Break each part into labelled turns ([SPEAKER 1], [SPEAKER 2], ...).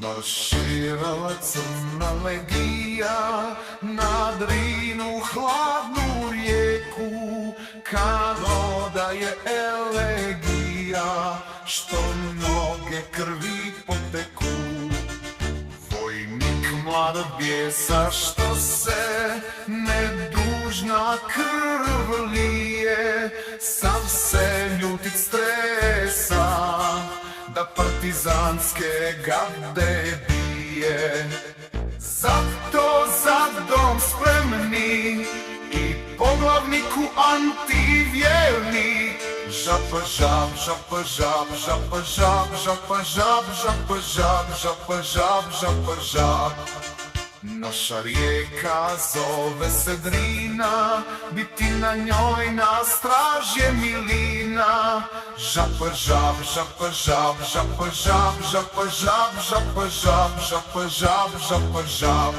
[SPEAKER 1] Marširala crna legija na Drinu hladnu rijeku, kad odaje elegija, što mnoge krvi poteku. Vojnik mlada bijesa, što se nedužna krv lije, sam se ljutit stresa, da partizanske gade bije. Zato za dom spremni i poglavniku antivjerni. Žapa žab, žapa žab, žapa žab, žapa žab, žapa žab, žapa žab, žapa žab. Naša rijeka zove se Drina, biti na njoj na straži je milina. Žapa žab, žapa žab, žapa žab, žapa žab, žapa žab, žapa žab, žapa žab.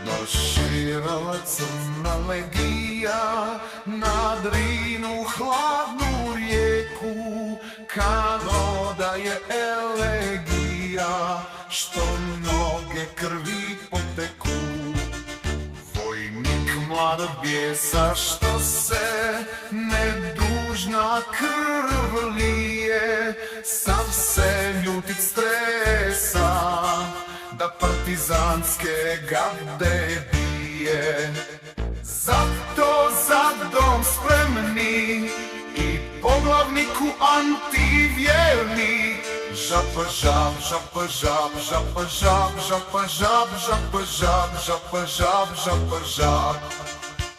[SPEAKER 1] Marširala crna legija na Drinu hladnu rijeku, kad odaje elegija, što mnoge krvi poteku. Vojnik mlada bijesa, što se nedužna krv lije, sam se ljutit stresa, da partizanske gade bije. Zato za dom spremni i poglavniku antivjerni. Žapa žab, žapa žab, žapa žab, žapa žab, žapa žab, žapa žab, žapa žab.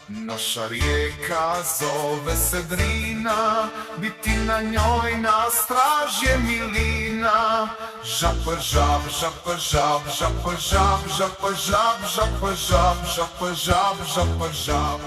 [SPEAKER 1] Naša rijeka zove se Drina, biti na njoj na straži je milina. Žapa žab, žapa žab, žapa žab, žapa žab, žapa žab, žapa žab, žapa žab.